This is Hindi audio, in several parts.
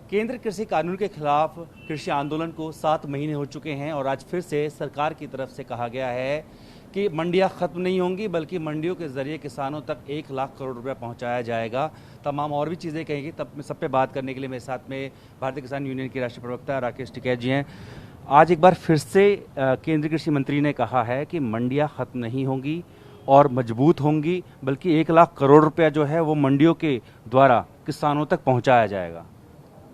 केंद्र कृषि कानून के खिलाफ कृषि आंदोलन को 7 महीने हो चुके हैं और आज फिर से सरकार की तरफ से कहा गया है कि मंडियां खत्म नहीं होंगी बल्कि मंडियों के जरिए किसानों तक 1 लाख करोड़ रुपया पहुंचाया जाएगा। तमाम और भी चीज़ें कहेंगी। तब सब पे बात करने के लिए मेरे साथ में भारतीय किसान यूनियन के राष्ट्रीय प्रवक्ता राकेश टिकैत जी हैं। आज एक बार फिर से केंद्रीय कृषि मंत्री ने कहा है कि मंडियां खत्म नहीं होंगी और मजबूत होंगी, बल्कि 1 लाख करोड़ रुपया जो है वो मंडियों के द्वारा किसानों तक पहुँचाया जाएगा।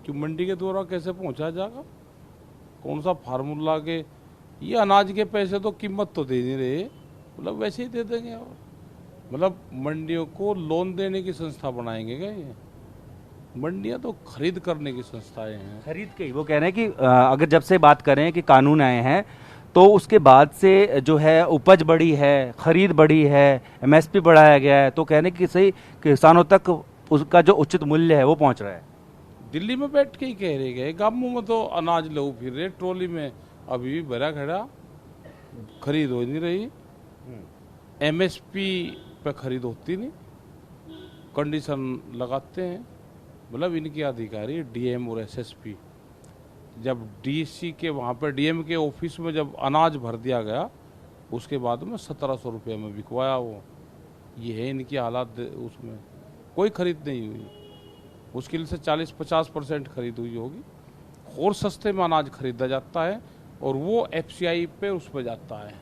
कि मंडी के द्वारा कैसे पहुंचाया जाएगा? कौन सा फार्मूला के? ये अनाज के पैसे तो कीमत तो दे नहीं रहे, मतलब वैसे ही दे देंगे। और मतलब मंडियों को लोन देने की संस्था बनाएंगे क्या? ये मंडियां तो खरीद करने की संस्थाएं हैं। खरीद के वो कह रहे हैं कि अगर जब से बात करें कि कानून आए हैं तो उसके बाद से जो है उपज बढ़ी है, खरीद बढ़ी है, एमएसपी बढ़ाया गया है, तो कहने कि सही किसानों तक उसका जो उचित मूल्य है वो पहुंच रहा है। दिल्ली में बैठ के ही कह रहे गए, गांवों में तो अनाज ले फिर रहे ट्रॉली में, अभी भी भरा खड़ा, खरीद हो नहीं रही। एमएसपी पे खरीद होती नहीं, कंडीशन लगाते हैं। मतलब इनके अधिकारी डीएम और एसएसपी, जब डीसी के वहाँ पे डीएम के ऑफिस में जब अनाज भर दिया गया, उसके बाद में 1700 रुपये में बिकवाया वो। ये है इनकी हालात। उसमें कोई खरीद नहीं हुई, मुश्किल से 40-50% खरीद हुई होगी। और सस्ते में अनाज खरीदा जाता है और वो एफसीआई पे उस पर जाता है।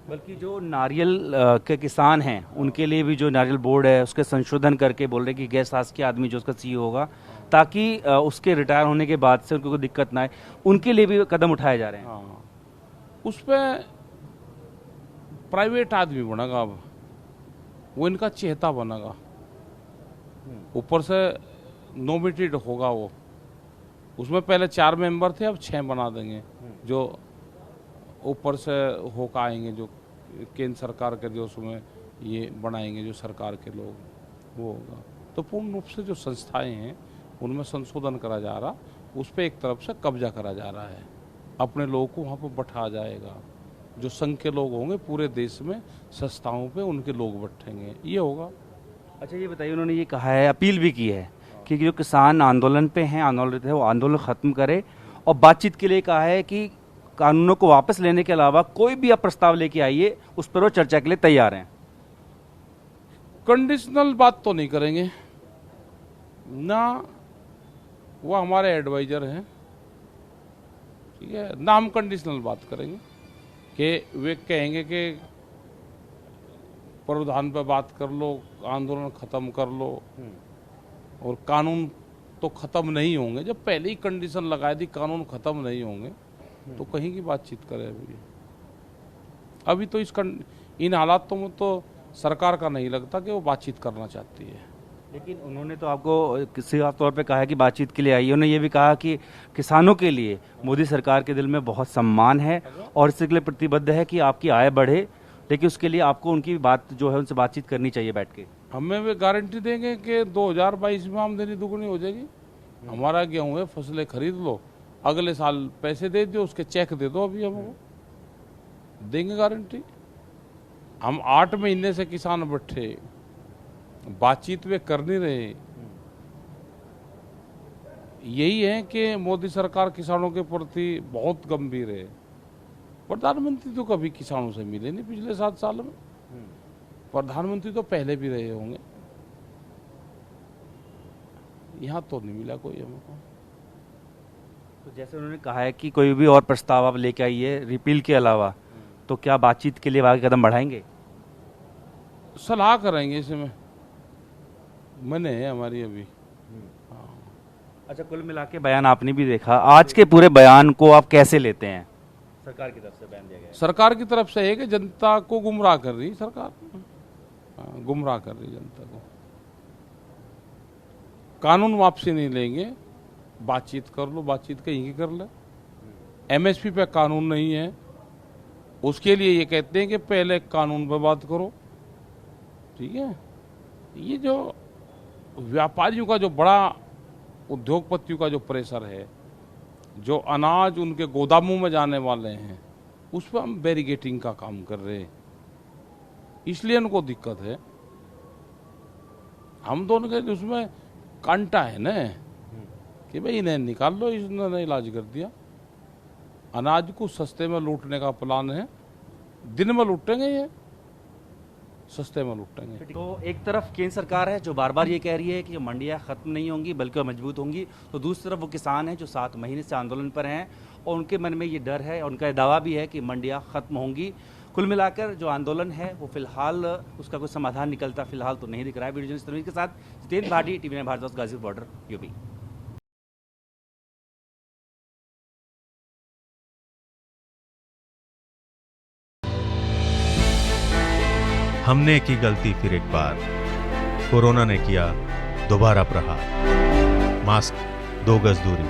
बल्कि जो नारियल के किसान हैं उनके लिए भी जो नारियल बोर्ड है उसके संशोधन करके बोल रहे कि गैर शासकीय आदमी जो उसका सीईओ होगा, ताकि उसके रिटायर होने के बाद से उनको कोई दिक्कत ना आए, उनके लिए भी कदम उठाए जा रहे हैं। हाँ, उस पर प्राइवेट आदमी बनेगा, अब वो इनका चेहता बनेगा। ऊपर से नॉमिनेटेड होगा वो। उसमें पहले 4 मेंबर थे, अब 6 बना देंगे, जो ऊपर से होकर आएंगे, जो केंद्र सरकार के जो उसमें ये बनाएंगे जो सरकार के लोग, वो होगा। तो पूर्ण रूप से जो संस्थाएं हैं उनमें संशोधन करा जा रहा, उस पर एक तरफ से कब्जा करा जा रहा है। अपने लोगों को वहाँ पर बैठा जाएगा, जो संघ के लोग होंगे पूरे देश में संस्थाओं पे उनके लोग बैठेंगे, ये होगा। अच्छा ये बताइए, उन्होंने ये कहा है, अपील भी की है कि जो किसान आंदोलन पे हैं, आंदोलित है, वो आंदोलन खत्म करे और बातचीत के लिए कहा है कि कानूनों को वापस लेने के अलावा कोई भी आप प्रस्ताव लेके आइए, उस पर वो चर्चा के लिए तैयार हैं। कंडीशनल बात तो नहीं करेंगे ना, वो हमारे एडवाइजर हैं, ठीक है ना। हम कंडीशनल बात करेंगे कि वे कहेंगे कि प्रावधान पे बात कर लो, आंदोलन खत्म कर लो, और कानून तो खत्म नहीं होंगे। जब पहले ही कंडीशन लगाई थी कानून खत्म नहीं होंगे, तो कहीं की बातचीत करें? अभी तो इन हालातों में तो सरकार का नहीं लगता कि वो बातचीत करना चाहती है। लेकिन उन्होंने तो आपको किसी साफ तौर पे कहा है कि बातचीत के लिए आइए। उन्होंने ये भी कहा कि किसानों के लिए मोदी सरकार के दिल में बहुत सम्मान है और इसके लिए प्रतिबद्ध है कि आपकी आय बढ़े, लेकिन उसके लिए आपको उनकी बात जो है उनसे बातचीत करनी चाहिए बैठ के। हमें वे गारंटी देंगे कि 2022 में आमदनी दुगनी हो जाएगी। हमारा गेहूं है, फसलें खरीद लो, अगले साल पैसे दे दो, उसके चेक दे दो, अभी हमको देंगे गारंटी। हम 8 महीने से किसान बैठे, बातचीत वे कर नहीं रहे। यही है कि मोदी सरकार किसानों के प्रति बहुत गंभीर है। प्रधानमंत्री तो कभी किसानों से मिले नहीं पिछले 7 साल में। प्रधानमंत्री तो पहले भी रहे होंगे, यहाँ तो नहीं मिला कोई हमको। तो जैसे उन्होंने कहा है कि कोई भी और प्रस्ताव आप लेके आइए रिपील के अलावा, तो क्या बातचीत के लिए आगे कदम बढ़ाएंगे? सलाह करेंगे इसमें, मने है हमारी अभी। अच्छा, कुल मिला के बयान आपने भी देखा, आज के पूरे बयान को आप कैसे लेते हैं? सरकार की तरफ से बयान दिया गया, सरकार की तरफ से है कि जनता को गुमराह कर रही सरकार, गुमराह कर रही जनता को। कानून वापसी नहीं लेंगे, बातचीत कर लो, बातचीत कहीं की कर ले। एमएसपी पे कानून नहीं है, उसके लिए ये कहते हैं कि पहले कानून पर बात करो, ठीक है। ये जो व्यापारियों का जो बड़ा, उद्योगपतियों का जो प्रेशर है, जो अनाज उनके गोदामों में जाने वाले हैं, उस पर हम बैरिगेटिंग का काम कर रहे हैं, इसलिए उनको दिक्कत है। हम दोनों के उसमें कांटा है ना कि भाई इन्हें निकाल लो, इन्होंने इलाज कर दिया। अनाज को सस्ते में लूटने का प्लान है, दिन में लूटेंगे ये, सस्ते में लूटेंगे। तो एक तरफ केंद्र सरकार है जो बार बार ये कह रही है कि मंडियां खत्म नहीं होंगी बल्कि वो मजबूत होंगी, तो दूसरी तरफ वो किसान हैं जो 7 महीने से आंदोलन पर हैं और उनके मन में ये डर है, उनका ये दावा भी है कि मंडियां खत्म होंगी। कुल मिलाकर जो आंदोलन है वो फिलहाल उसका कोई समाधान निकलता फिलहाल तो नहीं दिख रहा है। वीडियो जर्नलिस्ट तनवीर के साथ Jitendra Bhati, TV9 Bharatvarsh, Ghazipur border, UP. हमने की गलती फिर एक बार, कोरोना ने किया दोबारा प्रहार। मास्क, 2 गज दूरी,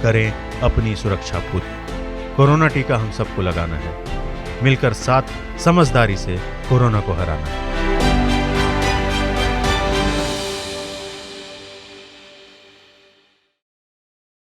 करें अपनी सुरक्षा खुद। कोरोना टीका हम सबको लगाना है, मिलकर साथ समझदारी से कोरोना को हराना है।